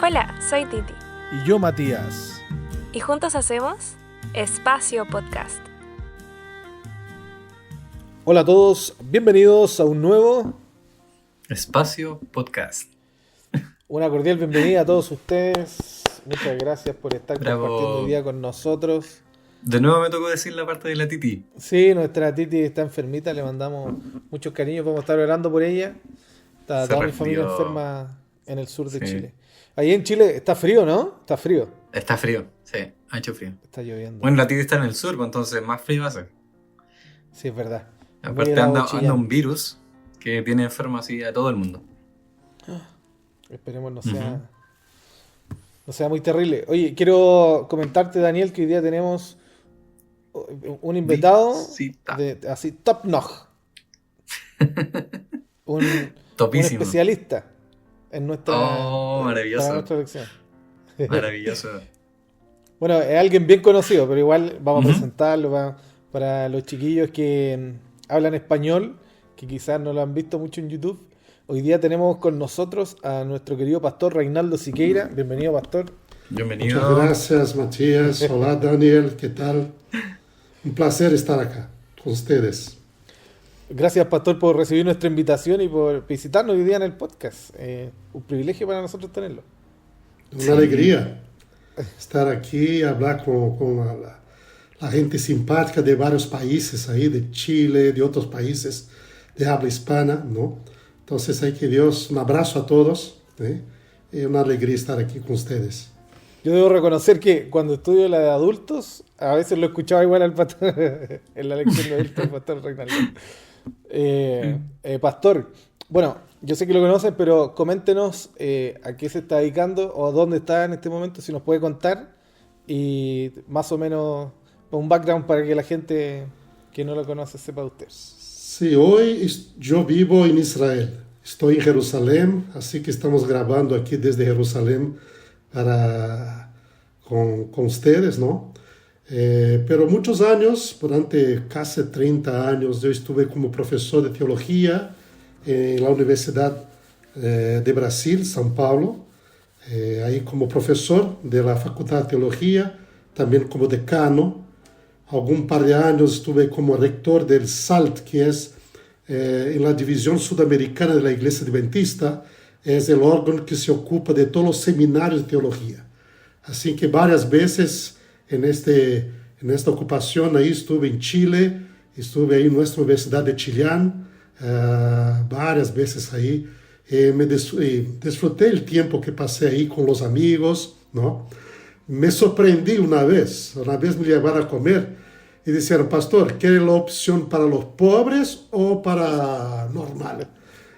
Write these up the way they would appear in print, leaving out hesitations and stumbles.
Hola, soy Titi. Y yo, Matías. Y juntos hacemos Espacio Podcast. Hola a todos, bienvenidos a un nuevo Espacio Podcast. Una cordial bienvenida a todos ustedes. Muchas gracias por estar Bravo. compartiendo el día con nosotros. De nuevo me tocó decir la parte de la Titi. Sí, nuestra Titi está enfermita, le mandamos muchos cariños, vamos a estar orando por ella. Está Se toda mi resfrió. familia enferma en el sur de Sí. Chile. Ahí en Chile está frío, ¿no? Está frío, Está frío, sí, ha hecho frío. está lloviendo. Bueno, la Titi está en el sur, pues entonces más frío va a ser. Sí, es verdad. Muy Aparte helado anda Chillán. un virus que tiene enfermo así a todo el mundo. Esperemos no sea muy terrible. Oye, quiero comentarte, Daniel, que hoy día tenemos un invitado Visita. así top notch. Un Topísimo. especialista en nuestra, Oh, maravilloso. para nuestra lección. Maravilloso. Bueno, es alguien bien conocido, pero igual vamos a Ujú. presentarlo para los chiquillos que hablan español, que quizás no lo han visto mucho en YouTube. Hoy día tenemos con nosotros a nuestro querido pastor Reinaldo Siqueira. Bienvenido, pastor. Bienvenido. Muchas gracias, Matías. Hola, Daniel. ¿Qué tal? Un placer estar acá con ustedes. Gracias, pastor, por recibir nuestra invitación y por visitarnos hoy día en el podcast. Un privilegio para nosotros tenerlo. Una alegría estar aquí y hablar con la gente simpática de varios países ahí, de Chile, de otros países de habla hispana, ¿no? Entonces, hay que Dios, un abrazo a todos, ¿eh? Es una alegría estar aquí con ustedes. Yo debo reconocer que cuando estudio la de adultos, a veces lo escuchaba igual al pastor en la lección de adultos, el pastor Reinaldo. Pastor, bueno, yo sé que lo conocen, pero coméntenos a qué se está dedicando o dónde está en este momento, si nos puede contar, y más o menos un background para que la gente que no lo conoce sepa de usted. Sí, hoy yo vivo en Israel. Estoy en Jerusalén, así que estamos grabando aquí desde Jerusalén con ustedes, ¿no? Pero muchos años, durante casi 30 años, yo estuve como profesor de teología en la Universidad de Brasil, São Paulo, ahí como profesor de la Facultad de Teología, también como decano. Algún par de años estuve como rector del SALT, que es en la división sudamericana de la Iglesia Adventista, es el órgano que se ocupa de todos los seminarios de teología. Así que varias veces en esta ocupación ahí estuve en Chile, estuve ahí en nuestra Universidad de Chillán, varias veces ahí. Disfruté el tiempo que pasé ahí con los amigos, ¿no? Me sorprendí una vez me llevaron a comer y dijeron, pastor, ¿quiere la opción para los pobres o para normal?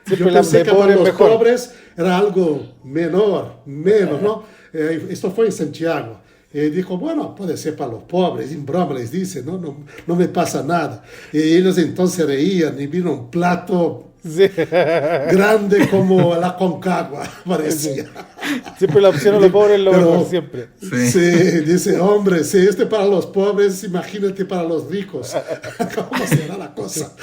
Siempre Yo la pensé de que para pobre los mejor. pobres era algo menos, ¿no? Esto fue en Santiago. Y dijo, bueno, puede ser para los pobres, en broma les dice, no me pasa nada. Y ellos entonces reían y vino un plato Sí. grande como la Concagua, parecía. Siempre la opción a los pobres es lo Pero- mejor, siempre. Sí. Sí, dice, hombre, si para los pobres, imagínate para los ricos. ¿Cómo será la cosa?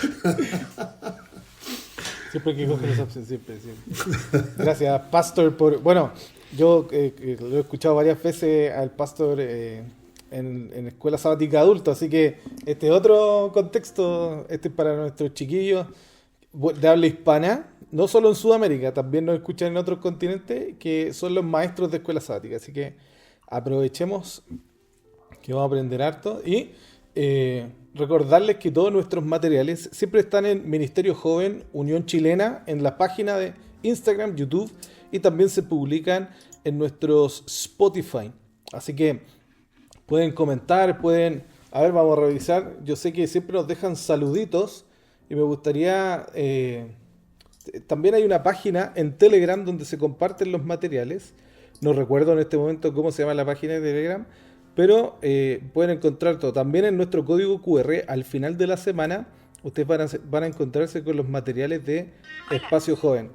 Siempre hay que coger esa opción, siempre. Gracias, Pastor, por... Bueno, yo lo he escuchado varias veces al Pastor en escuela sabática de adultos, así que este es otro contexto, este es para nuestros chiquillos de habla hispana, no solo en Sudamérica, también nos escuchan en otros continentes, que son los maestros de escuela sabática, así que aprovechemos que vamos a aprender harto y recordarles que todos nuestros materiales siempre están en Ministerio Joven Unión Chilena, en la página de Instagram, YouTube, y también se publican en nuestros Spotify. Así que pueden comentar, a ver, vamos a revisar. Yo sé que siempre nos dejan saluditos y me gustaría... también hay una página en Telegram donde se comparten los materiales. No recuerdo en este momento cómo se llama la página de Telegram, pero pueden encontrar todo. También en nuestro código QR, al final de la semana, ustedes van a encontrarse con los materiales de Espacio Joven.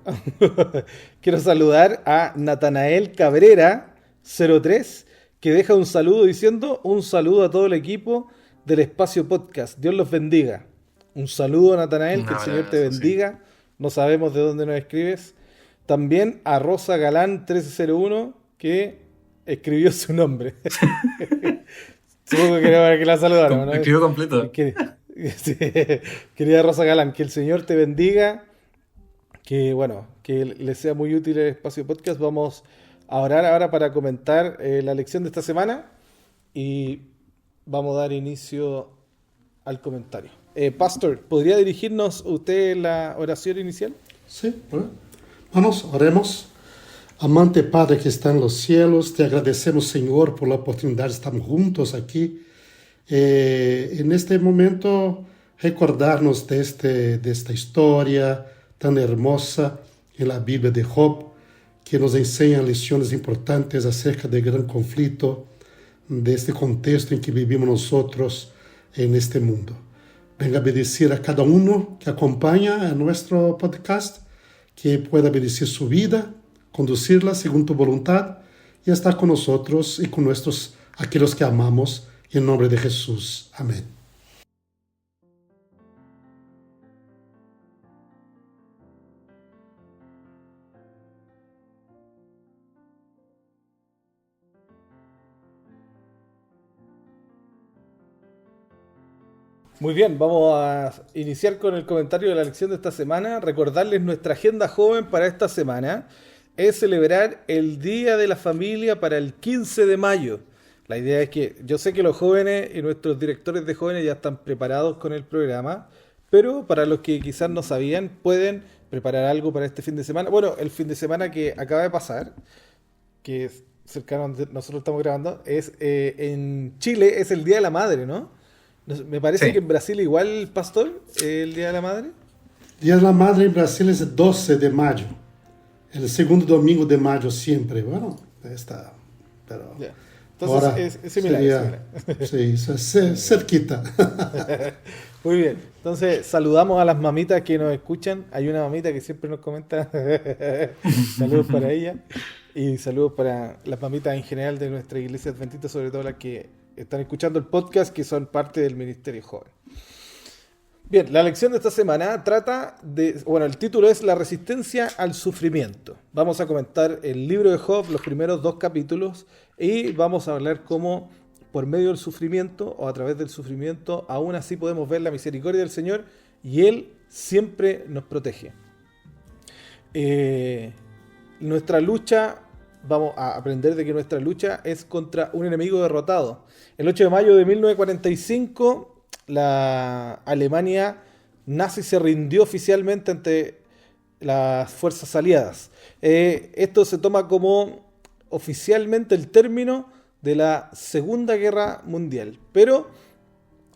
Quiero saludar a Natanael Cabrera 03, que deja un saludo diciendo: un saludo a todo el equipo del Espacio Podcast. Dios los bendiga. Un saludo, Natanael, que el Señor te abrazo, bendiga. Sí. No sabemos de dónde nos escribes. También a Rosa Galán 1301, que escribió su nombre. Supongo que quería que la saludara, ¿no? Escribió completo. Sí. Querida Rosa Galán, que el Señor te bendiga, que le sea muy útil el espacio podcast. Vamos a orar ahora para comentar la lección de esta semana y vamos a dar inicio al comentario. Pastor, ¿podría dirigirnos usted la oración inicial? Sí, bueno. Vamos, oremos. Amante Padre que está en los cielos, te agradecemos, Señor, por la oportunidad de estar juntos aquí. En este momento, recordarnos de esta historia tan hermosa en la Biblia de Job, que nos enseña lecciones importantes acerca del gran conflicto, de este contexto en que vivimos nosotros en este mundo. Venga a bendecir a cada uno que acompaña a nuestro podcast, que pueda bendecir su vida, conducirla según tu voluntad y estar con nosotros y con aquellos que amamos, en nombre de Jesús. Amén. Muy bien, vamos a iniciar con el comentario de la lección de esta semana. Recordarles nuestra agenda joven para esta semana es celebrar el Día de la Familia para el 15 de mayo. La idea es que yo sé que los jóvenes y nuestros directores de jóvenes ya están preparados con el programa, pero para los que quizás no sabían, pueden preparar algo para este fin de semana. Bueno, el fin de semana que acaba de pasar, que es cercano a donde nosotros estamos grabando, es en Chile es el Día de la Madre, ¿no? Me parece Sí. que en Brasil igual, Pastor, el Día de la Madre. Día de la Madre en Brasil es el 12 de mayo. El segundo domingo de mayo siempre. Bueno, está. Pero Ya. Entonces ahora es similar. sería, sí, cerquita. Muy bien. Entonces saludamos a las mamitas que nos escuchan. Hay una mamita que siempre nos comenta. Saludos para ella. Y saludos para las mamitas en general de nuestra iglesia adventista, sobre todo las que están escuchando el podcast, que son parte del Ministerio Joven. Bien, la lección de esta semana trata de, el título es La resistencia al sufrimiento. Vamos a comentar el libro de Job, los primeros 2 capítulos, y vamos a hablar cómo por medio del sufrimiento o a través del sufrimiento aún así podemos ver la misericordia del Señor y Él siempre nos protege. Nuestra lucha, vamos a aprender de que nuestra lucha es contra un enemigo derrotado. El 8 de mayo de 1945, la Alemania nazi se rindió oficialmente ante las fuerzas aliadas. Esto se toma como oficialmente el término de la Segunda Guerra Mundial. Pero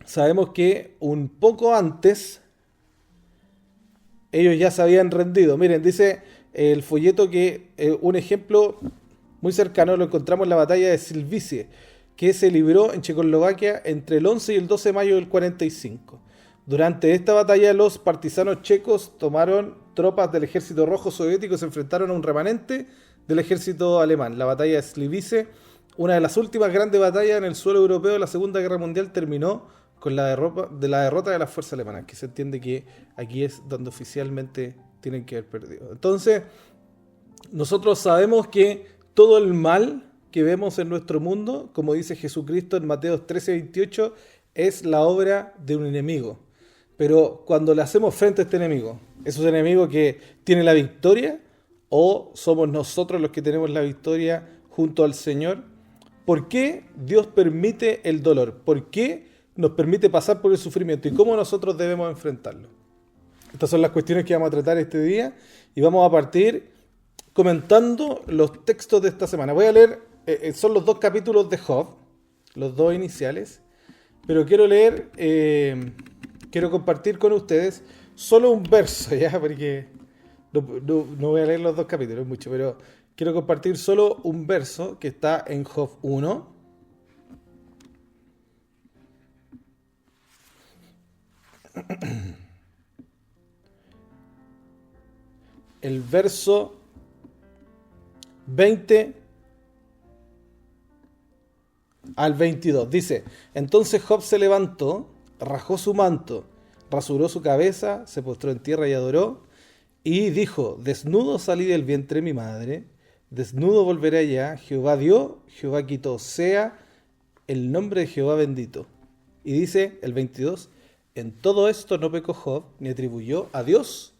sabemos que un poco antes ellos ya se habían rendido. Miren, dice el folleto que un ejemplo muy cercano lo encontramos en la batalla de Silvice, que se libró en Checoslovaquia entre el 11 y el 12 de mayo del 45. Durante esta batalla los partisanos checos tomaron tropas del ejército rojo soviético y se enfrentaron a un remanente del ejército alemán. La batalla de Silvice, una de las últimas grandes batallas en el suelo europeo de la Segunda Guerra Mundial, terminó con la derrota de las fuerzas alemanas, que se entiende que aquí es donde oficialmente tienen que haber perdido. Entonces, nosotros sabemos que todo el mal que vemos en nuestro mundo, como dice Jesucristo en Mateo 13:28, es la obra de un enemigo. Pero cuando le hacemos frente a este enemigo, ¿es un enemigo que tiene la victoria o somos nosotros los que tenemos la victoria junto al Señor? ¿Por qué Dios permite el dolor? ¿Por qué nos permite pasar por el sufrimiento? ¿Y cómo nosotros debemos enfrentarlo? Estas son las cuestiones que vamos a tratar este día y vamos a partir comentando los textos de esta semana. Voy a leer, son los 2 capítulos de Job, los 2 iniciales, pero quiero leer, quiero compartir con ustedes solo un verso, ¿ya? Porque no voy a leer los 2 capítulos, es mucho, pero quiero compartir solo un verso que está en Job 1. El verso 20 al 22. Dice: Entonces Job se levantó, rajó su manto, rasuró su cabeza, se postró en tierra y adoró, y dijo: Desnudo salí del vientre de mi madre, desnudo volveré allá, Jehová dio, Jehová quitó, sea el nombre de Jehová bendito. Y dice el 22, en todo esto no pecó Job, ni atribuyó a Dios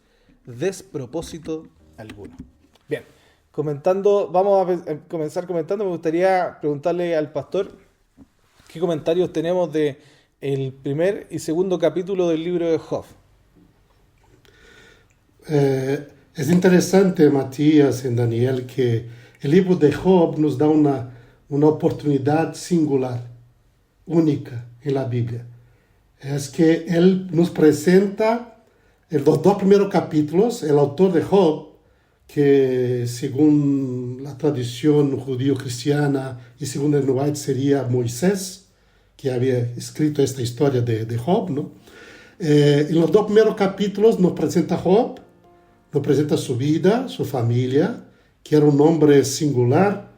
despropósito alguno. Bien, vamos a comenzar comentando. Me gustaría preguntarle al pastor qué comentarios tenemos de el primer y segundo capítulo del libro de Job. Es interesante, Matías y Daniel, que el libro de Job nos da una oportunidad singular, única en la Biblia. Es que él nos presenta en los dos primeros capítulos, el autor de Job, que según la tradición judío-cristiana y según el White sería Moisés, que había escrito esta historia de Job, ¿no? En los dos primeros capítulos nos presenta Job, nos presenta su vida, su familia, que era un hombre singular,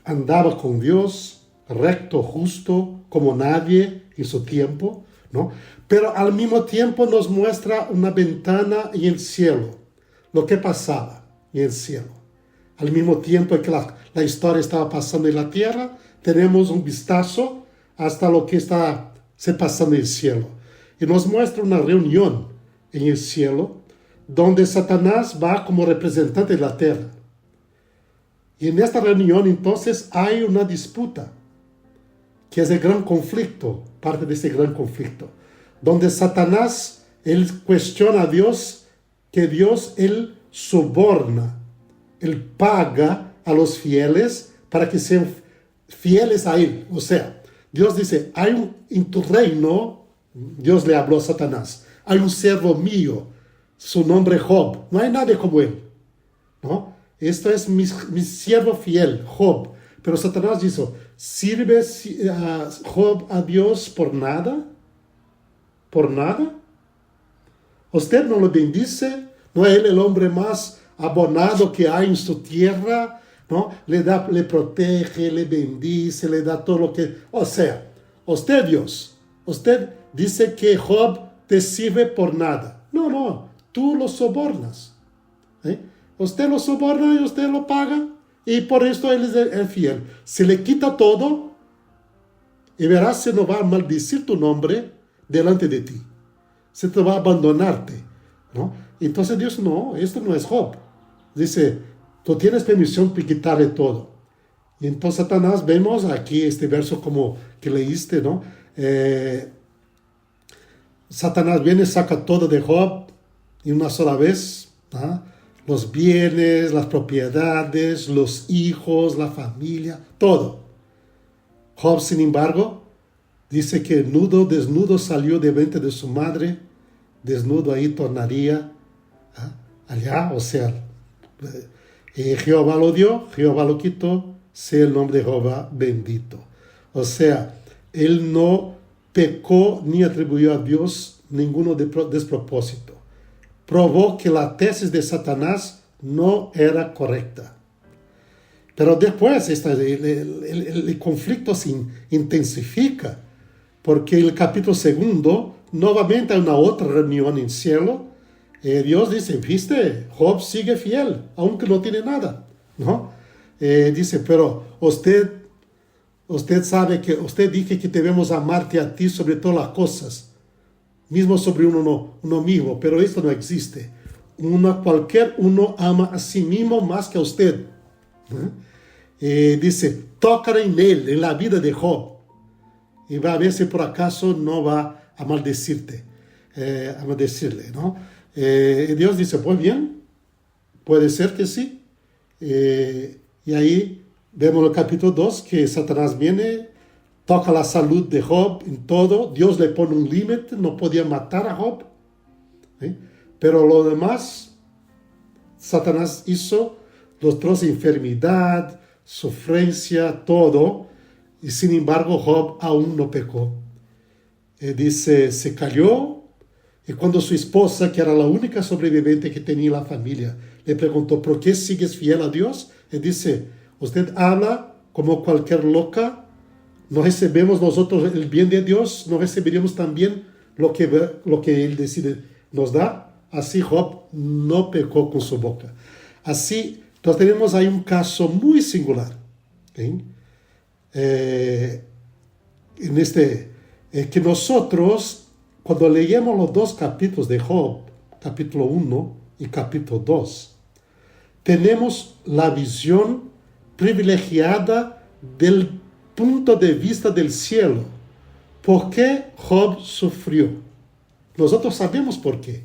andaba con Dios, recto, justo, como nadie en su tiempo, ¿no? Pero al mismo tiempo nos muestra una ventana en el cielo, lo que pasaba en el cielo. Al mismo tiempo que la historia estaba pasando en la tierra, tenemos un vistazo hasta lo que está se pasando en el cielo. Y nos muestra una reunión en el cielo, donde Satanás va como representante de la tierra. Y en esta reunión entonces hay una disputa, que es el gran conflicto, parte de ese gran conflicto, donde Satanás, él cuestiona a Dios, que Dios, él soborna, él paga a los fieles para que sean fieles a él. O sea, Dios dice, en tu reino, Dios le habló a Satanás, hay un siervo mío, su nombre Job, no hay nadie como él, ¿no? Esto es mi siervo fiel, Job. Pero Satanás dice, ¿sirve Job a Dios por nada? ¿Por nada? ¿Usted no lo bendice? ¿No es él el hombre más abonado que hay en su tierra? ¿No? Le protege, le bendice, le da todo lo que... O sea, usted Dios, usted dice que Job te sirve por nada. No, tú lo sobornas. Usted lo soborna y usted lo paga. Y por esto él es el fiel. Se le quita todo y verás, se no va a maldecir tu nombre delante de ti. Se te va a abandonarte, ¿no? Entonces Dios, no, esto no es Job. Dice, tú tienes permisión para quitarle todo. Y entonces Satanás, vemos aquí este verso como que leíste, ¿no? Satanás viene, saca todo de Job y una sola vez, ¿ah? Los bienes, las propiedades, los hijos, la familia, todo. Job, sin embargo, dice que desnudo salió de vientre de su madre, desnudo ahí tornaría allá, o sea, Jehová lo dio, Jehová lo quitó, sea el nombre de Jehová bendito. O sea, él no pecó ni atribuyó a Dios ninguno despropósito. Probó que la tesis de Satanás no era correcta. Pero después el conflicto se intensifica, porque en el capítulo 2, nuevamente hay una otra reunión en el cielo. Dios dice, viste, Job sigue fiel, aunque no tiene nada, ¿no? Dice, pero usted sabe que, usted dice que debemos amarte a ti sobre todas las cosas, mismo sobre uno mismo, pero esto no existe. Cualquier uno ama a sí mismo más que a usted. Dice, toca en él, en la vida de Job, y va a ver si por acaso no va a maldecirle, ¿no? Dios dice, pues bien, puede ser que sí. Y ahí vemos en el capítulo 2 que Satanás viene, toca la salud de Job en todo. Dios le pone un límite, no podía matar a Job. Pero lo demás, Satanás hizo, los trozos de enfermedad, sufrencia, todo. Y sin embargo, Job aún no pecó. Dice, se cayó. Y cuando su esposa, que era la única sobreviviente que tenía en la familia, le preguntó, ¿por qué sigues fiel a Dios? Él dice, usted habla como cualquier loca. ¿No recibimos nosotros el bien de Dios? ¿No recibiríamos también lo que Él decide nos dar? Así Job no pecó con su boca. Así Entonces tenemos ahí un caso muy singular. ¿Sí? Que nosotros, cuando leemos los dos capítulos de Job, capítulo 1 y capítulo 2, tenemos la visión privilegiada del punto de vista del cielo. ¿Por qué Job sufrió? Nosotros sabemos por qué.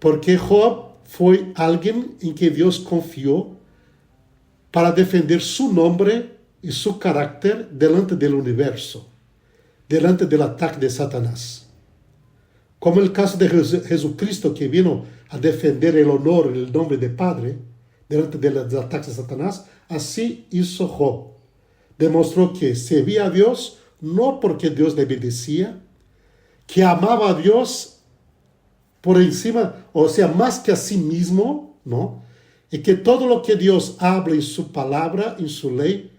Porque Job fue alguien en que Dios confió para defender su nombre y su carácter delante del universo, delante del ataque de Satanás. Como el caso de Jesucristo, que vino a defender el honor y el nombre del Padre delante del ataque de Satanás, así hizo Job. Demostró que servía a Dios no porque Dios le bendecía, que amaba a Dios por encima, o sea, más que a sí mismo, ¿no? Y que todo lo que Dios habla en su palabra, en su ley,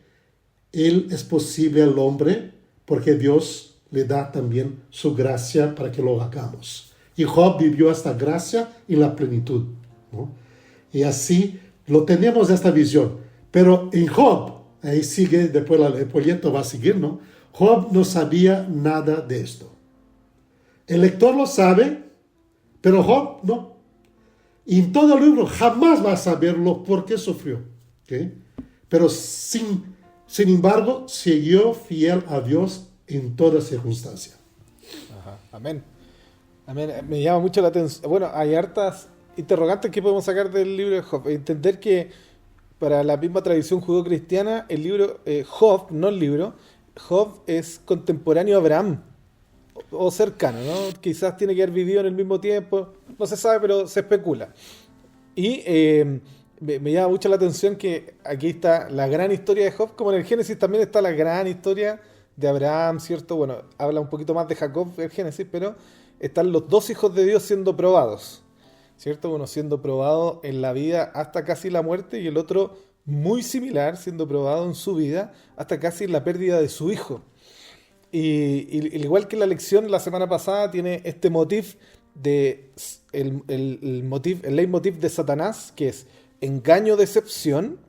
Él es posible al hombre, porque Dios le da también su gracia para que lo hagamos. Y Job vivió esta gracia en la plenitud, ¿no? Y así lo tenemos esta visión. Pero en Job, ahí sigue, después el folleto va a seguir, ¿no? Job no sabía nada de esto. El lector lo sabe, pero Job no. Y en todo el libro jamás va a saberlo por qué sufrió. ¿Okay? Pero sin embargo, siguió fiel a Dios en toda circunstancia. Ajá. Amén. Amén. Me llama mucho la atención. Bueno, hay hartas interrogantes que podemos sacar del libro de Job. Entender que para la misma tradición judío-cristiana, el libro Job, no el libro, Job es contemporáneo a Abraham, o cercano, ¿no? Quizás tiene que haber vivido en el mismo tiempo, no se sabe, pero se especula. Y me llama mucho la atención que aquí está la gran historia de Job, como en el Génesis también está la gran historia de Abraham, ¿cierto? Bueno, habla un poquito más de Jacob el Génesis, pero están los dos hijos de Dios siendo probados, ¿cierto? Uno siendo probado en la vida hasta casi la muerte y el otro muy similar, siendo probado en su vida hasta casi la pérdida de su hijo. Y igual que la lección la semana pasada tiene este motif de el leitmotiv de Satanás, que es engaño, decepción,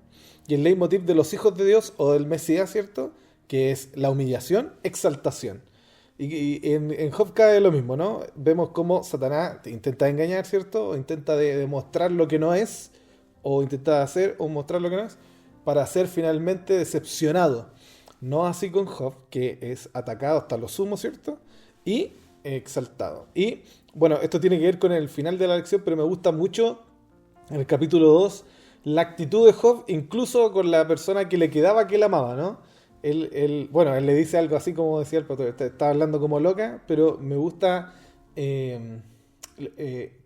y el leitmotiv de los hijos de Dios o del Mesías, ¿cierto? Que es la humillación, exaltación. Y en Job cae lo mismo, ¿no? Vemos cómo Satanás intenta engañar, ¿cierto? O intenta demostrar lo que no es, o intenta hacer o mostrar lo que no es, para ser finalmente decepcionado. No así con Job, que es atacado hasta lo sumo, ¿cierto? Y exaltado. Y bueno, esto tiene que ver con el final de la lección, pero me gusta mucho en el capítulo 2 la actitud de Job, incluso con la persona que le quedaba que él amaba, ¿no? Él le dice algo así como decía el pastor, está hablando como loca, pero me gusta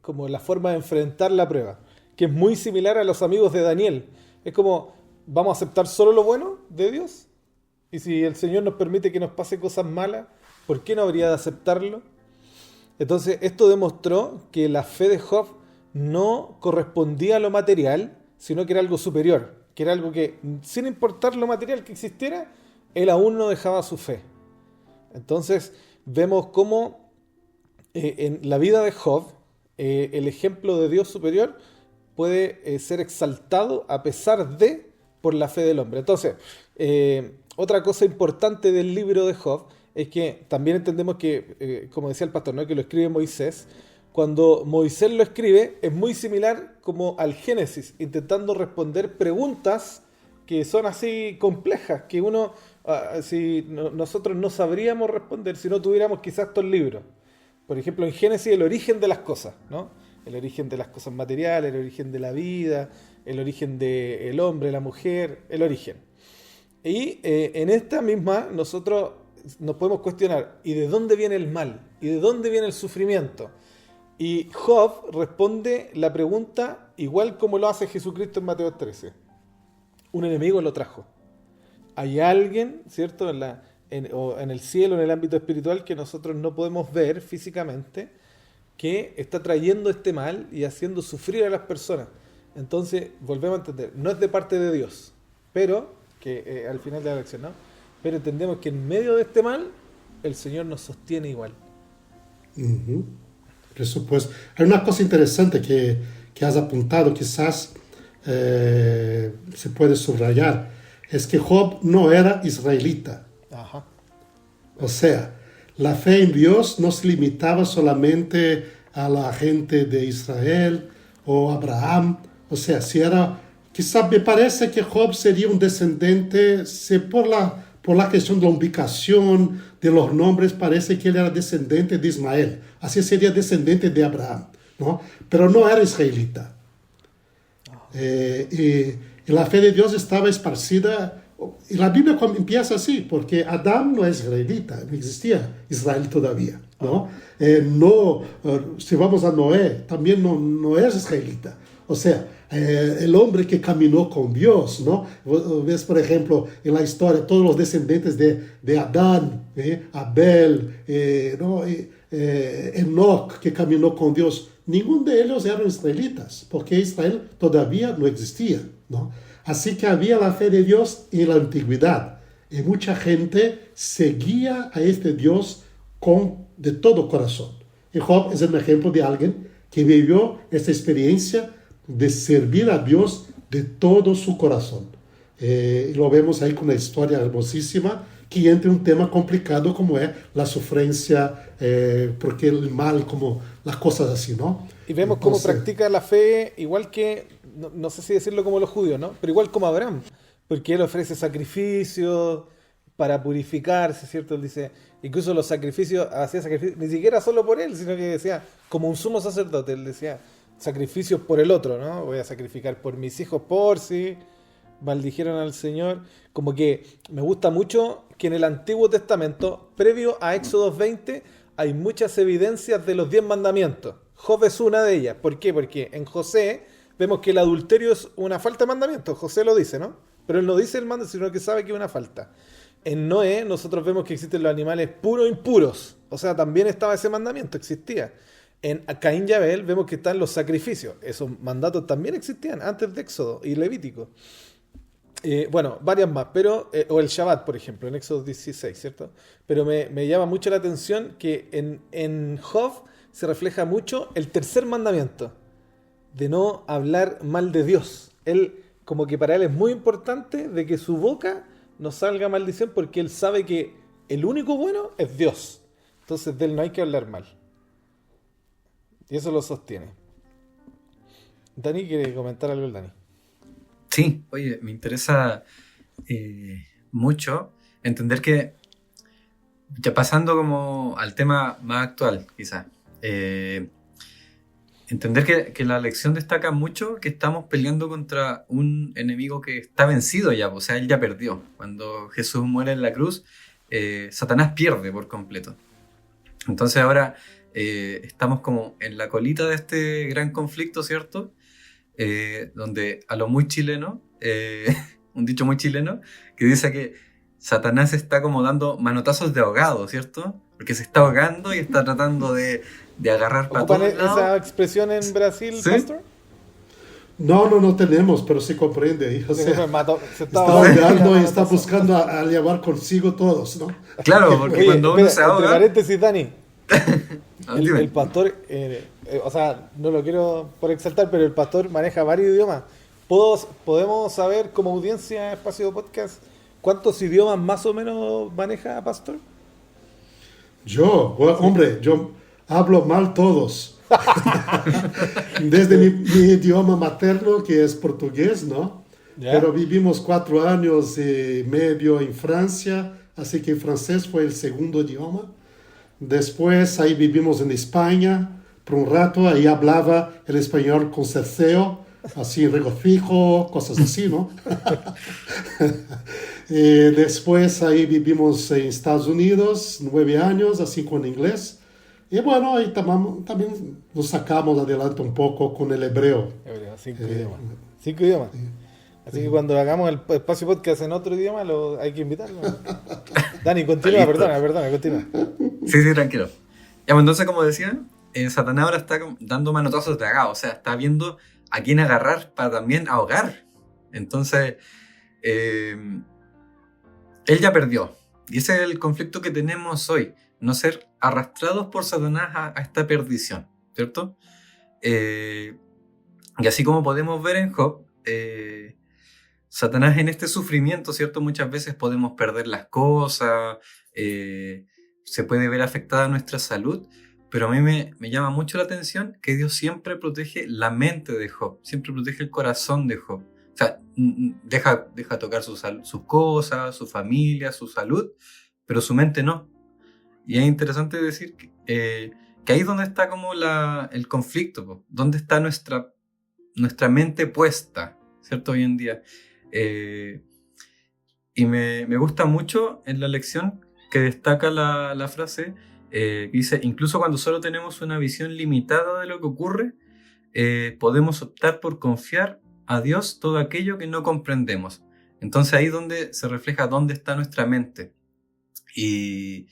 como la forma de enfrentar la prueba, que es muy similar a los amigos de Daniel. Es como, ¿vamos a aceptar solo lo bueno de Dios? Y si el Señor nos permite que nos pase cosas malas, ¿por qué no habría de aceptarlo? Entonces, esto demostró que la fe de Job no correspondía a lo material, sino que era algo superior, que era algo que, sin importar lo material que existiera, él aún no dejaba su fe. Entonces, vemos cómo en la vida de Job, el ejemplo de Dios superior puede ser exaltado a pesar de, por la fe del hombre. Entonces, otra cosa importante del libro de Job es que también entendemos que, como decía el pastor, ¿no? Que lo escribe Moisés. Cuando Moisés lo escribe es muy similar como al Génesis, intentando responder preguntas que son así complejas, que nosotros no sabríamos responder si no tuviéramos quizás estos libros. Por ejemplo, en Génesis el origen de las cosas, ¿no? El origen de las cosas materiales, el origen de la vida, el origen del hombre, la mujer, el origen. Y en esta misma nosotros nos podemos cuestionar, ¿y de dónde viene el mal? ¿Y de dónde viene el sufrimiento? Y Job responde la pregunta igual como lo hace Jesucristo en Mateo 13. Un enemigo lo trajo. Hay alguien, ¿cierto? En el cielo, en el ámbito espiritual, que nosotros no podemos ver físicamente, que está trayendo este mal y haciendo sufrir a las personas. Entonces, volvemos a entender, no es de parte de Dios, pero, que al final de la lección, ¿no? Pero entendemos que en medio de este mal, el Señor nos sostiene igual. Por supuesto. Hay una cosa interesante que has apuntado, quizás se puede subrayar, es que Job no era israelita. Ajá. O sea, la fe en Dios no se limitaba solamente a la gente de Israel o Abraham. O sea, si era, quizá me parece que Job sería un descendente, por la cuestión de la ubicación de los nombres, parece que él era descendente de Ismael. Así sería descendente de Abraham, ¿no? Pero no era israelita. Y la fe de Dios estaba esparcida. Y la Biblia empieza así, porque Adán no es israelita, no existía Israel todavía, ¿no? Si vamos a Noé, también no es israelita. O sea, el hombre que caminó con Dios, ¿no? Ves, por ejemplo, en la historia, todos los descendientes de Adán, Abel, ¿no? Enoc, que caminó con Dios, ninguno de ellos eran israelitas, porque Israel todavía no existía, ¿no? Así que había la fe de Dios en la antigüedad. Y mucha gente seguía a este Dios de todo corazón. Y Job es un ejemplo de alguien que vivió esta experiencia de servir a Dios de todo su corazón. Y lo vemos ahí con una historia hermosísima que entra en un tema complicado como es la sufrencia, porque el mal, como las cosas así, ¿no? Y vemos cómo practica la fe igual que, no sé si decirlo como los judíos, ¿no? Pero igual como Abraham, porque él ofrece sacrificios para purificarse, ¿cierto? Él dice, incluso los sacrificios, hacía sacrificios, ni siquiera solo por él, sino que decía, como un sumo sacerdote, él decía, sacrificios por el otro, ¿no? Voy a sacrificar por mis hijos, por si maldijeron al Señor. Como que me gusta mucho que en el Antiguo Testamento, previo a Éxodo 20, hay muchas evidencias de los 10 mandamientos. Job es una de ellas. ¿Por qué? Porque en José vemos que el adulterio es una falta de mandamiento. José lo dice, ¿no? Pero él no dice el mandamiento, sino que sabe que es una falta. En Noé nosotros vemos que existen los animales puros e impuros. O sea, también estaba ese mandamiento, existía. En Caín y Abel vemos que están los sacrificios. Esos mandatos también existían antes de Éxodo y Levítico. Bueno, varias más, pero o el Shabbat, por ejemplo, en Éxodo 16, ¿cierto? Pero me llama mucho la atención que en Job se refleja mucho el tercer mandamiento, de no hablar mal de Dios. Él, como que para él es muy importante de que su boca no salga maldición, porque él sabe que el único bueno es Dios. Entonces de él no hay que hablar mal. Y eso lo sostiene. Dani, ¿quiere comentar algo el Dani? Sí, oye, me interesa mucho entender que, ya pasando como al tema más actual, quizás, entender que la lección destaca mucho que estamos peleando contra un enemigo que está vencido ya, o sea, él ya perdió. Cuando Jesús muere en la cruz, Satanás pierde por completo. Entonces ahora estamos como en la colita de este gran conflicto, ¿cierto? Donde a lo muy chileno, un dicho muy chileno, que dice que Satanás está como dando manotazos de ahogado, ¿cierto? Porque se está ahogando y está tratando de agarrar para todos lados. ¿Ocupan esa expresión en Brasil, ¿Sí? Pastor? No tenemos, pero se comprende ahí. O sea, se está ahogando y está buscando a llevar consigo todos, ¿no? Claro, porque Oye, cuando uno se entre ahoga... paréntesis, Dani, Dime. el pastor, o sea, no lo quiero por exaltar, pero el pastor maneja varios idiomas. ¿Podemos saber como audiencia Espacio Podcast cuántos idiomas más o menos maneja, pastor? Yo hablo mal todos. Desde mi idioma materno, que es portugués, ¿no? ¿Ya? Pero vivimos 4 años y medio en Francia, así que el francés fue el segundo idioma. Después ahí vivimos en España por un rato, ahí hablaba el español con cerceo, así regocijo, cosas así, ¿no? Después ahí vivimos en Estados Unidos 9 años, así con inglés. Y bueno, ahí también nos sacamos adelante un poco con el hebreo. 5 idiomas. 5 idiomas. Así que cuando hagamos el Espacio Podcast en otro idioma, hay que invitarlo. Dani, continúa, perdona, continúa. Sí, tranquilo. Ya, pues, entonces, como decía, Satanás ahora está dando manotazos de ahogado, o sea, está viendo a quién agarrar para también ahogar. Entonces, él ya perdió. Y ese es el conflicto que tenemos hoy, no ser arrastrados por Satanás a esta perdición, ¿cierto? Y así como podemos ver en Job, Satanás en este sufrimiento, ¿cierto? Muchas veces podemos perder las cosas, se puede ver afectada nuestra salud, pero a mí me llama mucho la atención que Dios siempre protege la mente de Job, siempre protege el corazón de Job. O sea, deja tocar sus cosas, su familia, su salud, pero su mente no. Y es interesante decir que ahí es donde está como el conflicto, po. Donde está nuestra mente puesta, ¿cierto? Hoy en día. Y me gusta mucho en la lección que destaca la frase que dice: incluso cuando solo tenemos una visión limitada de lo que ocurre, podemos optar por confiar a Dios todo aquello que no comprendemos. Entonces ahí es donde se refleja dónde está nuestra mente. Y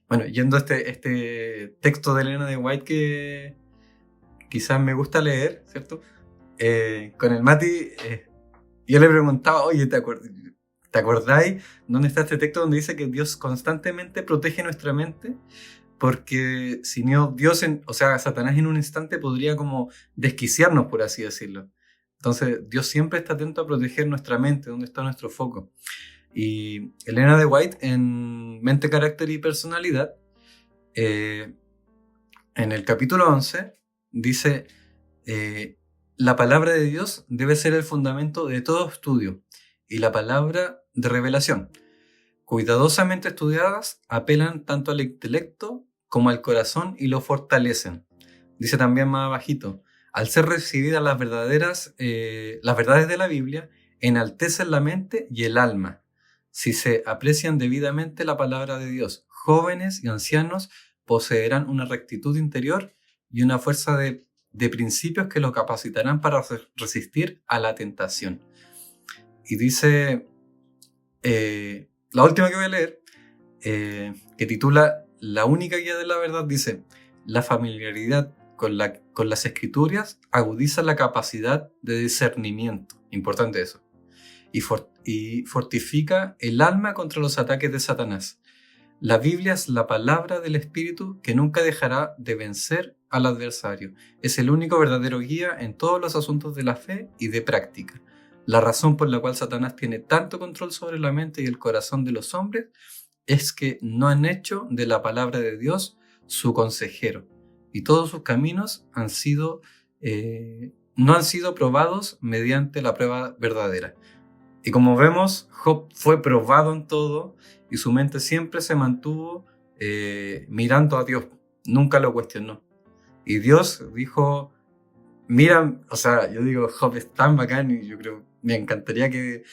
bueno, yendo a este texto de Elena de White que quizás me gusta leer, ¿cierto? Con el Mati, yo le preguntaba: oye, ¿te acordáis dónde está este texto donde dice que Dios constantemente protege nuestra mente? Porque si no, Satanás en un instante podría como desquiciarnos, por así decirlo. Entonces, Dios siempre está atento a proteger nuestra mente, donde está nuestro foco. Y Elena de White, en Mente, Carácter y Personalidad, en el capítulo 11, dice: la palabra de Dios debe ser el fundamento de todo estudio, y la palabra de revelación, cuidadosamente estudiadas, apelan tanto al intelecto como al corazón y lo fortalecen. Dice también más abajito: al ser recibidas las verdades de la Biblia, enaltecen la mente y el alma. Si se aprecian debidamente la palabra de Dios, jóvenes y ancianos poseerán una rectitud interior y una fuerza de principios que los capacitarán para resistir a la tentación. Y dice, la última que voy a leer, que titula La única guía de la verdad, dice: la familiaridad con las escrituras agudiza la capacidad de discernimiento. Importante eso. Y fortifica el alma contra los ataques de Satanás. La Biblia es la palabra del Espíritu que nunca dejará de vencer al adversario. Es el único verdadero guía en todos los asuntos de la fe y de práctica. La razón por la cual Satanás tiene tanto control sobre la mente y el corazón de los hombres es que no han hecho de la palabra de Dios su consejero, y todos sus caminos no han sido probados mediante la prueba verdadera. Y como vemos, Job fue probado en todo y su mente siempre se mantuvo mirando a Dios, nunca lo cuestionó. Y Dios dijo: mira, o sea, yo digo, Job es tan bacán, y yo creo, me encantaría que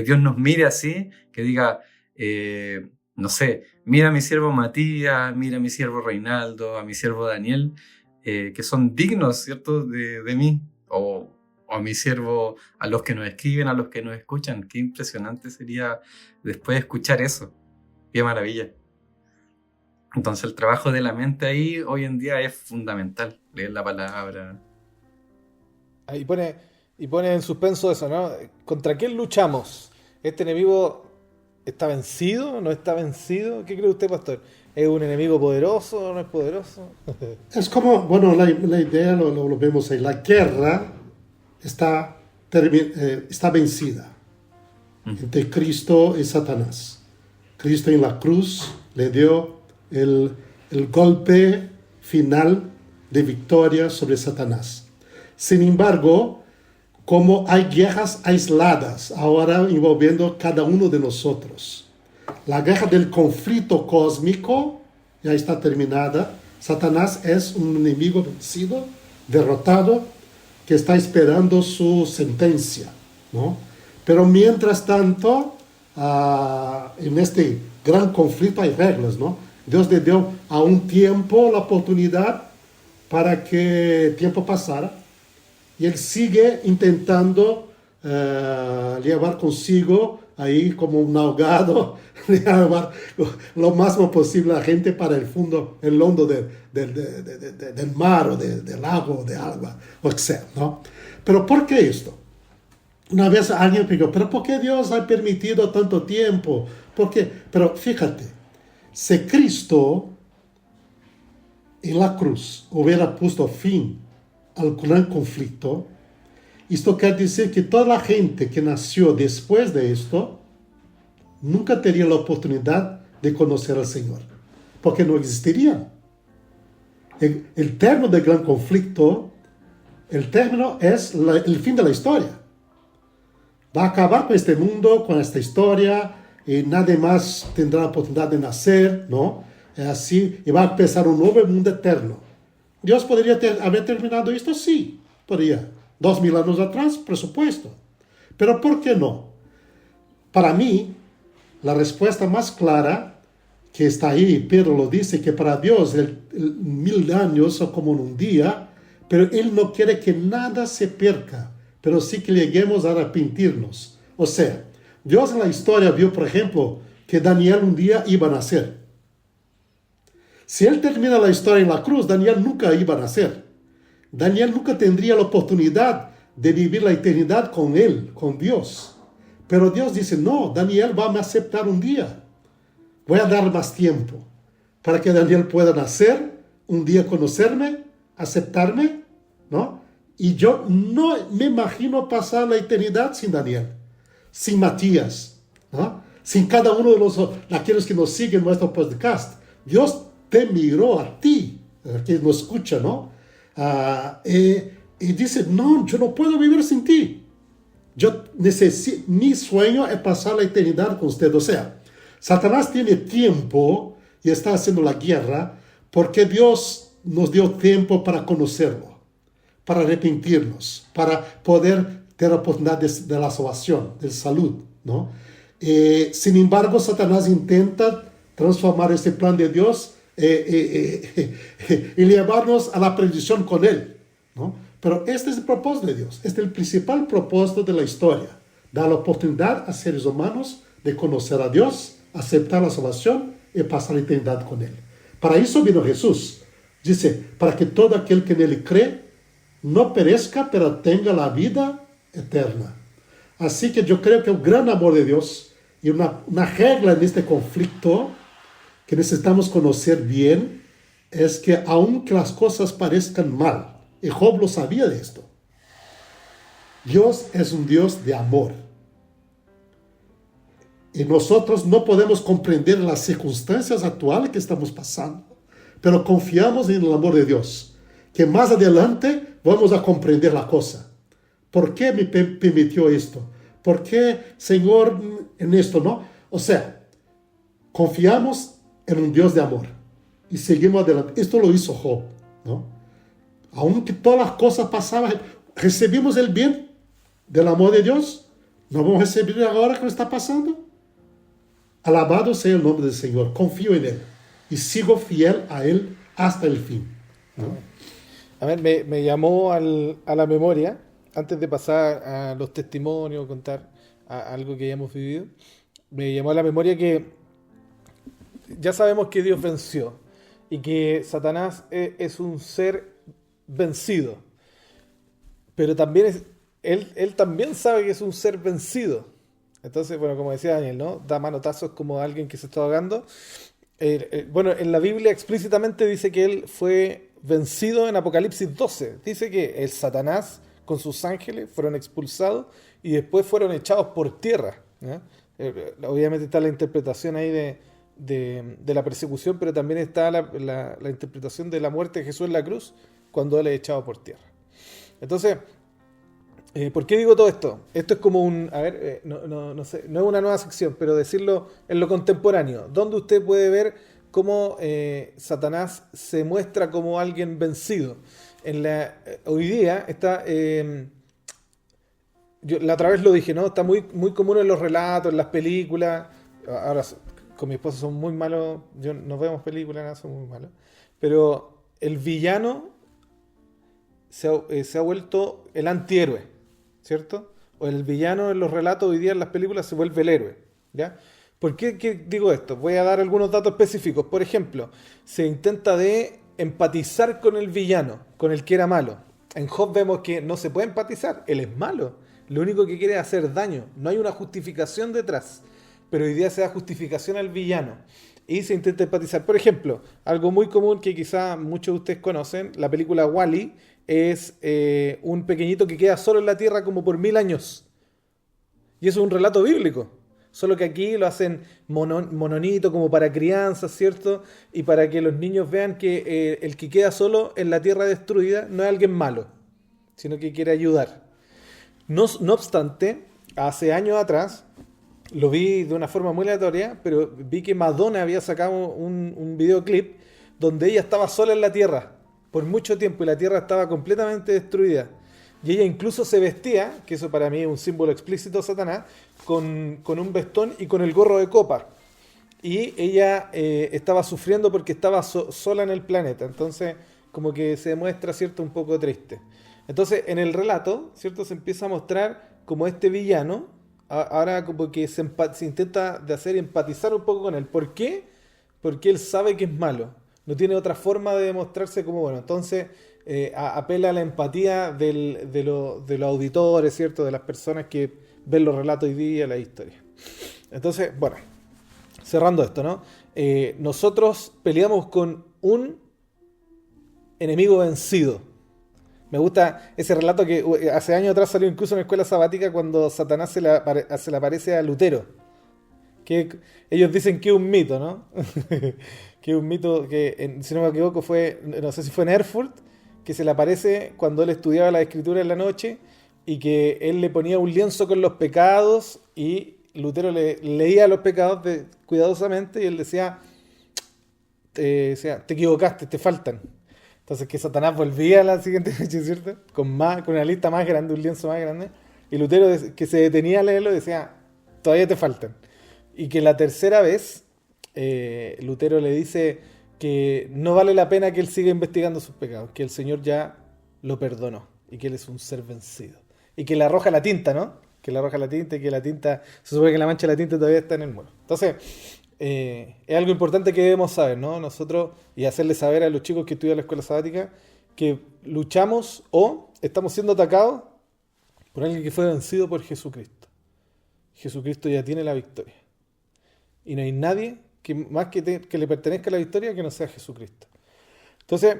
Dios nos mire así, que diga, no sé, mira a mi siervo Matías, mira a mi siervo Reinaldo, a mi siervo Daniel, que son dignos, ¿cierto?, de mí, o a mi siervo, a los que nos escriben, a los que nos escuchan. Qué impresionante sería después escuchar eso. Qué maravilla. Entonces el trabajo de la mente ahí hoy en día es fundamental, leer la palabra. Ahí pone en suspenso eso, ¿no? ¿Contra quién luchamos? ¿Este enemigo está vencido? ¿No está vencido? ¿Qué cree usted, pastor? ¿Es un enemigo poderoso o no es poderoso? Es como, bueno, la idea lo vemos ahí. La guerra está vencida entre Cristo y Satanás. Cristo en la cruz le dio el golpe final de victoria sobre Satanás. Sin embargo, como hay guerras aisladas ahora envolviendo cada uno de nosotros, la guerra del conflicto cósmico ya está terminada. Satanás es un enemigo vencido, derrotado, que está esperando su sentencia, ¿no? Pero mientras tanto, en este gran conflicto hay reglas, ¿no? Dios le dio a un tiempo la oportunidad para que el tiempo pasara, y Él sigue intentando llevar consigo ahí como un ahogado, llevar lo máximo posible a la gente para el fondo del mar o del lago, de agua, o sea, ¿no? Pero ¿por qué esto? Una vez alguien preguntó: ¿pero por qué Dios ha permitido tanto tiempo? ¿Por qué? Pero fíjate, si Cristo en la cruz hubiera puesto fin al gran conflicto, Esto quiere decir que toda la gente que nació después de esto nunca tendría la oportunidad de conocer al Señor, porque no existirían. El término del gran conflicto, el término es el fin de la historia. Va a acabar con este mundo, con esta historia, y nadie más tendrá la oportunidad de nacer, ¿no? Así, y va a empezar un nuevo mundo eterno. ¿Dios podría haber terminado esto? Sí, podría. 2000 años atrás, por supuesto. Pero ¿por qué no? Para mí, la respuesta más clara que está ahí, Pedro lo dice, que para Dios el 1000 años son como un día, pero Él no quiere que nada se pierda, pero sí que lleguemos a arrepentirnos. O sea, Dios en la historia vio, por ejemplo, que Daniel un día iba a nacer. Si Él termina la historia en la cruz, Daniel nunca iba a nacer. Daniel nunca tendría la oportunidad de vivir la eternidad con Él, con Dios. Pero Dios dice, no, Daniel va a me aceptar un día. Voy a dar más tiempo para que Daniel pueda nacer, un día conocerme, aceptarme, ¿no? Y yo no me imagino pasar la eternidad sin Daniel, sin Matías, ¿no? Sin cada uno de aquellos que nos siguen en nuestro podcast. Dios te miró a ti, que nos escucha, ¿no? Y dice, no, yo no puedo vivir sin ti. Mi sueño es pasar la eternidad con usted. O sea, Satanás tiene tiempo y está haciendo la guerra porque Dios nos dio tiempo para conocerlo, para arrepentirnos, para poder tener la oportunidad de la salvación, de salud, ¿no? Sin embargo, Satanás intenta transformar este plan de Dios y llevarnos a la perdición con Él, ¿no? Pero este es el propósito de Dios, este es el principal propósito de la historia, dar la oportunidad a seres humanos de conocer a Dios, aceptar la salvación y pasar la eternidad con Él. Para eso vino Jesús. Dice, para que todo aquel que en Él cree no perezca, pero tenga la vida eterna. Así que yo creo que el gran amor de Dios y una regla en este conflicto que necesitamos conocer bien es que aunque las cosas parezcan mal, y Job lo sabía de esto, Dios es un Dios de amor. Y nosotros no podemos comprender las circunstancias actuales que estamos pasando, pero confiamos en el amor de Dios, que más adelante vamos a comprender la cosa. ¿Por qué me permitió esto? ¿Por qué, Señor, en esto, no? O sea, confiamos en un Dios de amor y seguimos adelante. Esto lo hizo Job, ¿no? Aunque todas las cosas pasaban, recibimos el bien del amor de Dios, ¿no vamos a recibir ahora que está pasando? Alabado sea el nombre del Señor. Confío en Él y sigo fiel a Él hasta el fin, ¿no? A ver, me llamó a la memoria, antes de pasar a los testimonios, contar algo que hayamos vivido, me llamó a la memoria que ya sabemos que Dios venció y que Satanás es un ser vencido, pero también él también sabe que es un ser vencido. Entonces, bueno, como decía Daniel, ¿no? Da manotazos como a alguien que se está ahogando. Bueno, en la Biblia explícitamente dice que él fue vencido en Apocalipsis 12. Dice que el Satanás con sus ángeles fueron expulsados y después fueron echados por tierra, ¿no? Obviamente está la interpretación ahí de la persecución, pero también está la interpretación de la muerte de Jesús en la cruz cuando él es echado por tierra. Entonces, ¿por qué digo todo esto? Esto es como no sé, no es una nueva sección, pero decirlo en lo contemporáneo, donde usted puede ver cómo Satanás se muestra como alguien vencido. Hoy día está, yo la otra vez lo dije, ¿no? Está muy, muy común en los relatos, en las películas. Ahora con mi esposa son muy malos, no vemos películas, nada, son muy malos. Pero el villano se ha vuelto el antihéroe, ¿cierto? O el villano en los relatos hoy día en las películas se vuelve el héroe, ¿ya? ¿Por qué digo esto? Voy a dar algunos datos específicos. Por ejemplo, se intenta de empatizar con el villano, con el que era malo. En Job vemos que no se puede empatizar, él es malo. Lo único que quiere es hacer daño, no hay una justificación detrás. pero hoy día se da justificación al villano y se intenta empatizar. Por ejemplo, algo muy común que quizá muchos de ustedes conocen, la película Wall-E es un pequeñito que queda solo en la Tierra como por 1000 años. Y eso es un relato bíblico. Solo que aquí lo hacen mononito, como para crianza, ¿cierto? Y para que los niños vean que el que queda solo en la tierra destruida no es alguien malo, sino que quiere ayudar. No obstante, hace años atrás, lo vi de una forma muy aleatoria, pero vi que Madonna había sacado un videoclip donde ella estaba sola en la tierra por mucho tiempo y la tierra estaba completamente destruida. Y ella incluso se vestía, que eso para mí es un símbolo explícito de Satanás, con un vestón y con el gorro de copa. Y ella estaba sufriendo porque estaba sola en el planeta. Entonces, como que se demuestra, ¿cierto?, un poco triste. Entonces, en el relato, ¿cierto?, se empieza a mostrar como este villano, ahora como que se intenta de hacer empatizar un poco con él. ¿Por qué? Porque él sabe que es malo. No tiene otra forma de demostrarse como bueno. Entonces, apela a la empatía de los auditores, ¿cierto?, de las personas que ven los relatos hoy día, la historia. Entonces, bueno, cerrando esto, ¿no? Nosotros peleamos con un enemigo vencido. Me gusta ese relato que hace años atrás salió incluso en la escuela sabática cuando Satanás se le aparece a Lutero. Que ellos dicen que es un mito, ¿no? Que es un mito que, si no me equivoco, no sé si fue en Erfurt, que se le aparece cuando él estudiaba la escritura en la noche y que él le ponía un lienzo con los pecados y Lutero le leía los pecados cuidadosamente y él decía, te equivocaste, te faltan. Entonces que Satanás volvía a la siguiente noche, ¿cierto? Con una lista más grande, un lienzo más grande, y Lutero, que se detenía a leerlo, decía, todavía te faltan. Y que la tercera vez Lutero le dice que no vale la pena que él siga investigando sus pecados, que el Señor ya lo perdonó y que él es un ser vencido. Y que le arroja la tinta, ¿no? Que le arroja la tinta y que la tinta, se supone que la mancha de la tinta todavía está en el muro. Entonces, es algo importante que debemos saber, ¿no? Nosotros, y hacerle saber a los chicos que estudian la escuela sabática, que luchamos o estamos siendo atacados por alguien que fue vencido por Jesucristo. Jesucristo ya tiene la victoria. Y no hay nadie que le pertenezca a la victoria que no sea Jesucristo. Entonces,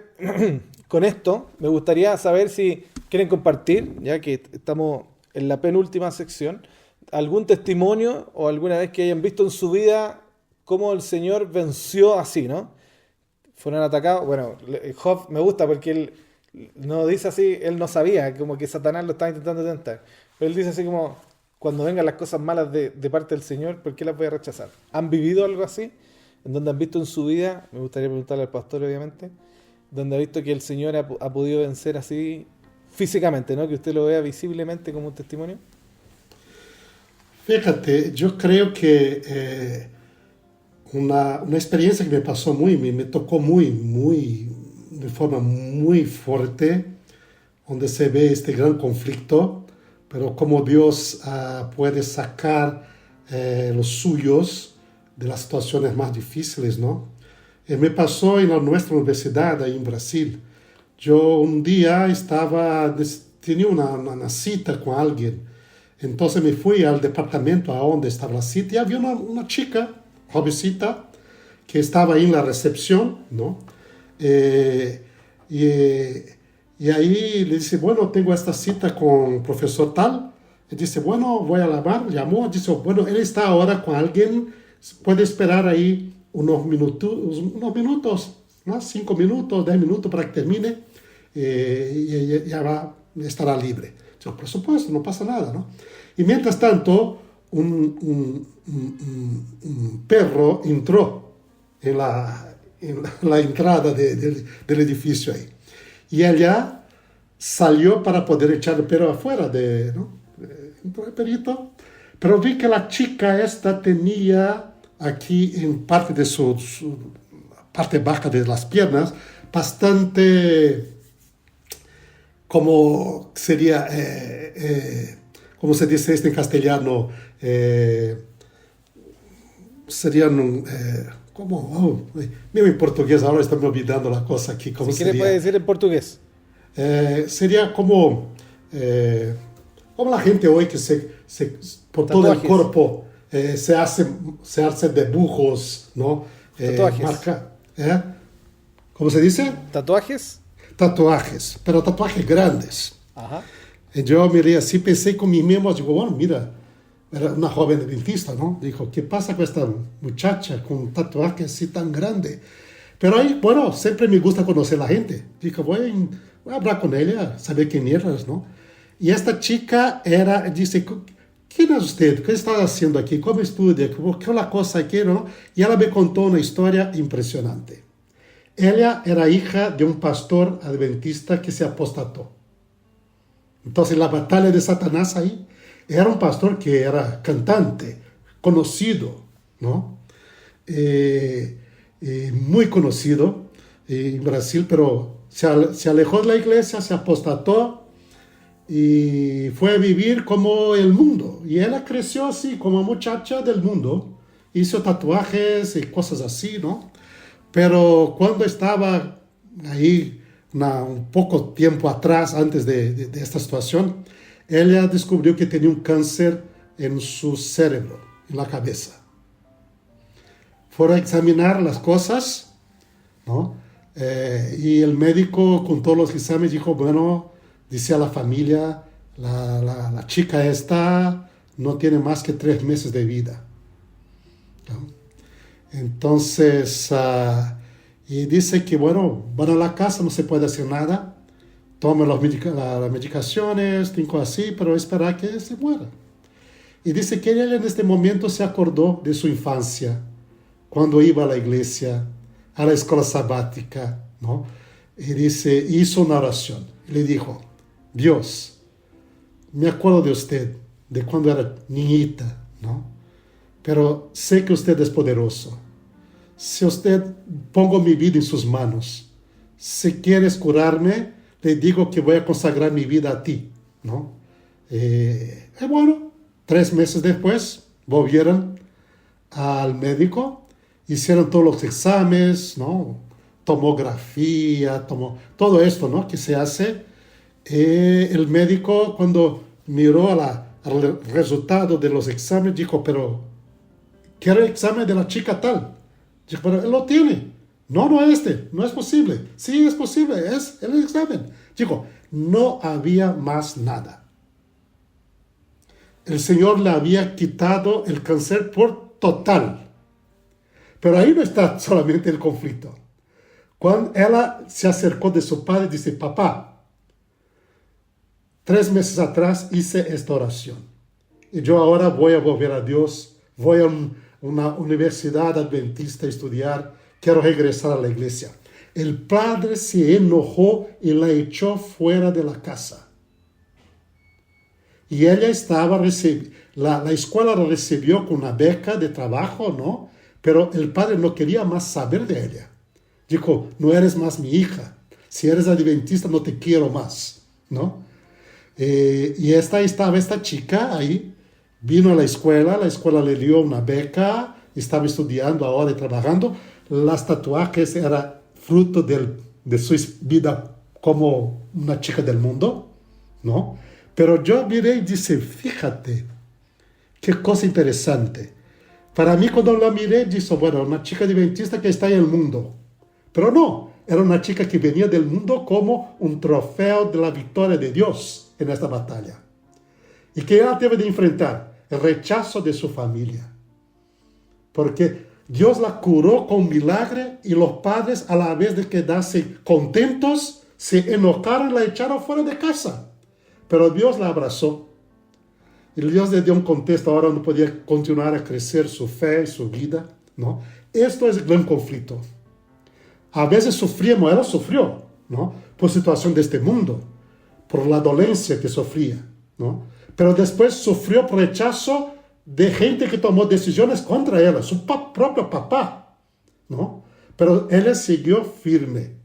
con esto me gustaría saber si quieren compartir, ya que estamos en la penúltima sección, algún testimonio o alguna vez que hayan visto en su vida cómo el Señor venció así, ¿no? Fueron atacados. Bueno, Job me gusta porque él no dice así, él no sabía, como que Satanás lo estaba intentando tentar. Pero él dice así como, cuando vengan las cosas malas de parte del Señor, ¿por qué las voy a rechazar? ¿Han vivido algo así? ¿En donde han visto en su vida? Me gustaría preguntarle al pastor, obviamente, donde ha visto que el Señor ha podido vencer así físicamente, ¿no? Que usted lo vea visiblemente como un testimonio. Fíjate, yo creo que una experiencia que me pasó me tocó de forma muy fuerte, donde se ve este gran conflicto, pero cómo Dios puede sacar los suyos de las situaciones más difíciles, ¿no? Me pasó en nuestra universidad, ahí en Brasil. Yo un día tenía una cita con alguien. Entonces me fui al departamento a donde estaba la cita y había una chica, jovencita, que estaba ahí en la recepción, ¿no? Y ahí le dice, bueno, tengo esta cita con el profesor tal. Y dice, bueno, voy a llamar. Llamó, dice, bueno, él está ahora con alguien, puede esperar ahí unos minutos, ¿no? 5 minutos, 10 minutos para que termine y ya estará libre. Yo, por supuesto, no pasa nada, ¿no? Y mientras tanto, un perro entró en la entrada del edificio ahí. Y ella salió para poder echar el perro afuera, ¿no? Entró el perrito, pero vi que la chica esta tenía aquí en parte de su parte baja de las piernas, bastante, como sería, ¿cómo se dice esto en castellano? Serían, ¿cómo? Mismo en portugués, ahora está me olvidando la cosa aquí. ¿Cómo si quiere puede decir en portugués. Sería como la gente hoy que por todo el cuerpo se hace dibujos, ¿no? Tatuajes. ¿Cómo se dice? ¿Tatuajes? Tatuajes, pero tatuajes grandes. Ajá. Y yo miré así, pensé con mis mismos, digo, bueno, mira, era una joven adventista, ¿no? Dijo, ¿qué pasa con esta muchacha con un tatuaje así tan grande? Pero ahí, bueno, siempre me gusta conocer a la gente. Dijo, voy a hablar con ella, saber quién eres, ¿no? Y esta chica dice, ¿quién es usted? ¿Qué está haciendo aquí? ¿Cómo estudia? ¿Qué es la cosa aquí, no? Y ella me contó una historia impresionante. Ella era hija de un pastor adventista que se apostató. Entonces, la batalla de Satanás ahí, era un pastor que era cantante, conocido, ¿no? Muy conocido en Brasil, pero se alejó de la iglesia, se apostató y fue a vivir como el mundo. Y ella creció así, como muchacha del mundo, hizo tatuajes y cosas así, ¿no? Pero cuando estaba ahí, un poco tiempo atrás, antes de esta situación, ella descubrió que tenía un cáncer en su cerebro, en la cabeza. Fueron a examinar las cosas, ¿no? Y el médico, con todos los exámenes, dijo, bueno, dice a la familia, la chica esta no tiene más que 3 meses de vida, ¿no? Entonces, y dice que, bueno, van a la casa, no se puede hacer nada, toma las medicaciones, tengo así, pero espera que se muera. Y dice que ella en este momento se acordó de su infancia, cuando iba a la iglesia, a la escuela sabática, ¿no? Y dice, hizo una oración. Le dijo, Dios, me acuerdo de usted, de cuando era niñita, ¿no? Pero sé que usted es poderoso. Si usted pongo mi vida en sus manos, si quieres curarme, le digo que voy a consagrar mi vida a ti, ¿no? Y bueno, 3 meses después, volvieron al médico, hicieron todos los exámenes, ¿no? Tomografía, todo esto, ¿no? Que se hace. El médico, cuando miró al resultado de los exámenes, dijo, pero quiero el examen de la chica tal. Dijo, pero él lo tiene. No, no no es posible. Sí, es posible, es el examen. Dijo, no había más nada. El Señor le había quitado el cáncer por total. Pero ahí no está solamente el conflicto. Cuando ella se acercó de su padre, dice, papá, 3 meses atrás hice esta oración. Y yo ahora voy a volver a Dios, voy a una universidad adventista a estudiar, quiero regresar a la iglesia. El padre se enojó y la echó fuera de la casa. Y ella la escuela la recibió con una beca de trabajo, ¿no? Pero el padre no quería más saber de ella. Dijo, no eres más mi hija. Si eres adventista, no te quiero más, ¿no? Y estaba esta chica ahí, vino a la escuela le dio una beca, estaba estudiando ahora y trabajando. Las tatuajes eran fruto de su vida como una chica del mundo, ¿no? Pero yo miré y dije, fíjate, qué cosa interesante. Para mí, cuando la miré, dije, bueno, una chica adventista que está en el mundo. Pero no, era una chica que venía del mundo como un trofeo de la victoria de Dios en esta batalla. Y que ella debe de enfrentar el rechazo de su familia. Porque Dios la curó con milagre y los padres, a la vez de quedarse contentos, se enojaron y la echaron fuera de casa. Pero Dios la abrazó. Y Dios le dio un contexto, ahora no podía continuar a crecer su fe y su vida, ¿no? Esto es el gran conflicto. A veces sufrimos, ella sufrió, ¿no? Por situación de este mundo, por la dolencia que sufría, ¿no? Pero después sufrió por rechazo de gente que tomó decisiones contra ella, su propio papá, ¿no? Pero ella siguió firme.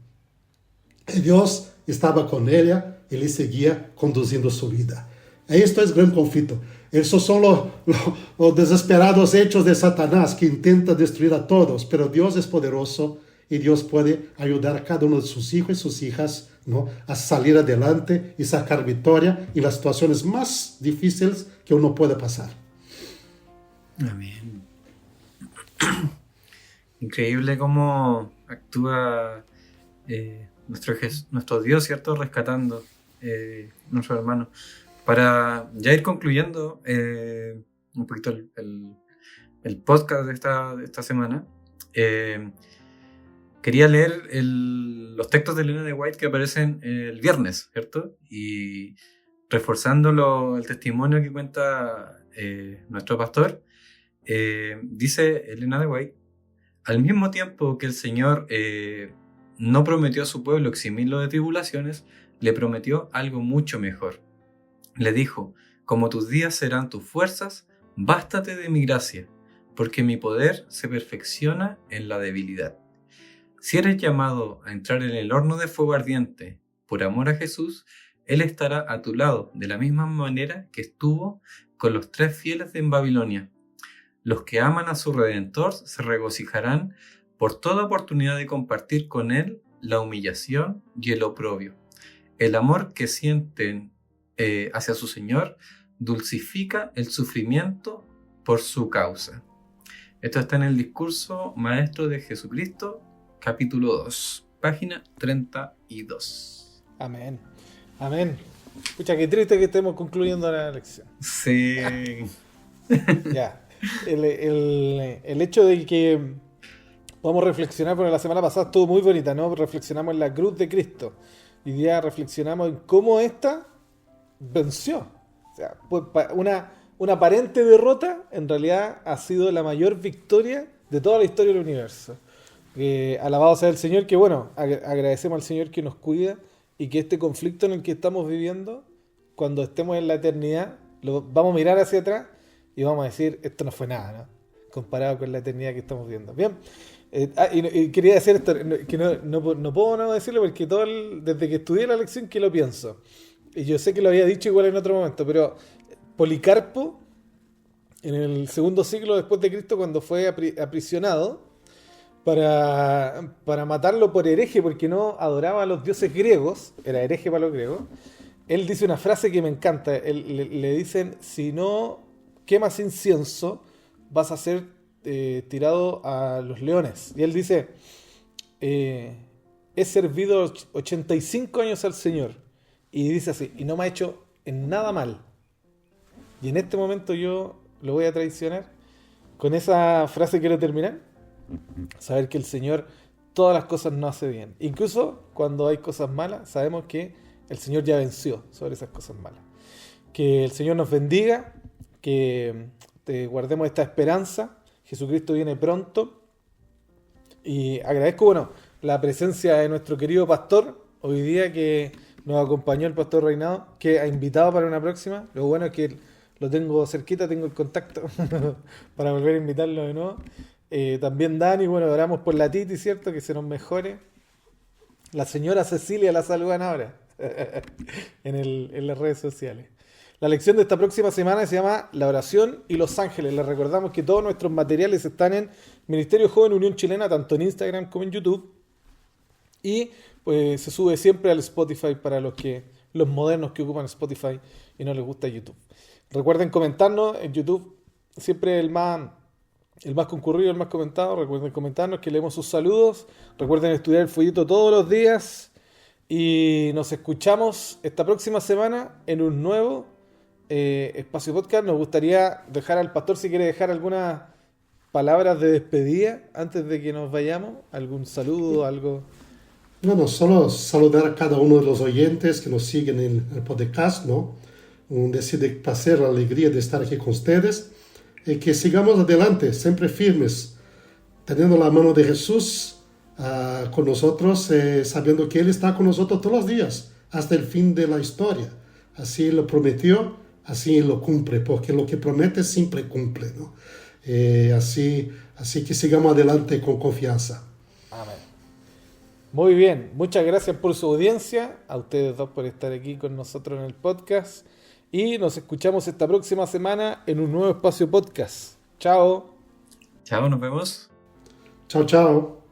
Y Dios estaba con ella y le seguía conduciendo su vida. Esto es gran conflicto. Esos son los desesperados hechos de Satanás que intenta destruir a todos, pero Dios es poderoso y Dios puede ayudar a cada uno de sus hijos y sus hijas, ¿no? A salir adelante y sacar victoria en las situaciones más difíciles que uno puede pasar. Amén. Increíble cómo actúa nuestro Dios, ¿cierto? Rescatando nuestros hermanos. Para ya ir concluyendo un poquito el podcast de esta semana, quería leer los textos de Elena de White que aparecen el viernes, ¿cierto? Y reforzando el testimonio que cuenta nuestro pastor, dice Elena de White: al mismo tiempo que el Señor no prometió a su pueblo eximirlo de tribulaciones, le prometió algo mucho mejor. Le dijo: como tus días serán tus fuerzas, bástate de mi gracia, porque mi poder se perfecciona en la debilidad. Si eres llamado a entrar en el horno de fuego ardiente por amor a Jesús, Él estará a tu lado de la misma manera que estuvo con los 3 fieles en Babilonia. Los que aman a su Redentor se regocijarán por toda oportunidad de compartir con Él la humillación y el oprobio. El amor que sienten hacia su Señor dulcifica el sufrimiento por su causa. Esto está en el Discurso Maestro de Jesucristo, capítulo 2, página 32. Amén. Amén. Escucha, qué triste que estemos concluyendo la lección. Sí. Ya. El hecho de que podamos reflexionar, porque la semana pasada estuvo muy bonita, ¿no? Reflexionamos en la cruz de Cristo. Hoy día reflexionamos en cómo ésta venció. O sea, una aparente derrota en realidad ha sido la mayor victoria de toda la historia del universo. Alabado sea el Señor, que bueno, agradecemos al Señor que nos cuida y que este conflicto en el que estamos viviendo, cuando estemos en la eternidad, vamos a mirar hacia atrás y vamos a decir, esto no fue nada, ¿no? Comparado con la eternidad que estamos viendo. Bien, y quería decir esto, que no puedo no decirlo porque desde que estudié la lección que lo pienso. Y yo sé que lo había dicho igual en otro momento, pero Policarpo, en el segundo siglo después de Cristo, cuando fue aprisionado, para matarlo por hereje, porque no adoraba a los dioses griegos, era hereje para los griegos, él dice una frase que me encanta. Le dicen, si no quemas incienso, vas a ser tirado a los leones. Y él dice, he servido 85 años al Señor. Y dice así, y no me ha hecho en nada mal. Y en este momento yo lo voy a traicionar. Con esa frase quiero terminar. Saber que el Señor todas las cosas no hace bien. Incluso cuando hay cosas malas, sabemos que el Señor ya venció sobre esas cosas malas. Que el Señor nos bendiga, que guardemos esta esperanza. Jesucristo viene pronto. Y agradezco, bueno, la presencia de nuestro querido pastor hoy día, que nos acompañó, el pastor Reinado, que ha invitado para una próxima. Lo bueno es que lo tengo cerquita, tengo el contacto para volver a invitarlo de nuevo. También Dani, bueno, oramos por la Titi, ¿cierto? Que se nos mejore. La señora Cecilia la saludan ahora en las redes sociales. La lección de esta próxima semana se llama La oración y los ángeles. Les recordamos que todos nuestros materiales están en Ministerio Joven Unión Chilena, tanto en Instagram como en YouTube. Y pues se sube siempre al Spotify para los modernos que ocupan Spotify y no les gusta YouTube. Recuerden comentarnos en YouTube, siempre el más concurrido, el más comentado. Recuerden comentarnos, que leemos sus saludos. Recuerden estudiar el folleto todos los días. Y nos escuchamos esta próxima semana en un nuevo espacio podcast. Nos gustaría dejar al pastor, si quiere dejar algunas palabras de despedida antes de que nos vayamos. ¿Algún saludo, algo? Bueno, solo saludar a cada uno de los oyentes que nos siguen en el podcast, ¿no? Decir de placer, la alegría de estar aquí con ustedes. Que sigamos adelante, siempre firmes, teniendo la mano de Jesús con nosotros, sabiendo que Él está con nosotros todos los días, hasta el fin de la historia. Así lo prometió, así lo cumple, porque lo que promete siempre cumple, ¿no? Así que sigamos adelante con confianza. Amén. Muy bien, muchas gracias por su audiencia, a ustedes dos por estar aquí con nosotros en el podcast. Y nos escuchamos esta próxima semana en un nuevo espacio podcast. Chao. Chao, nos vemos. Chao, chao.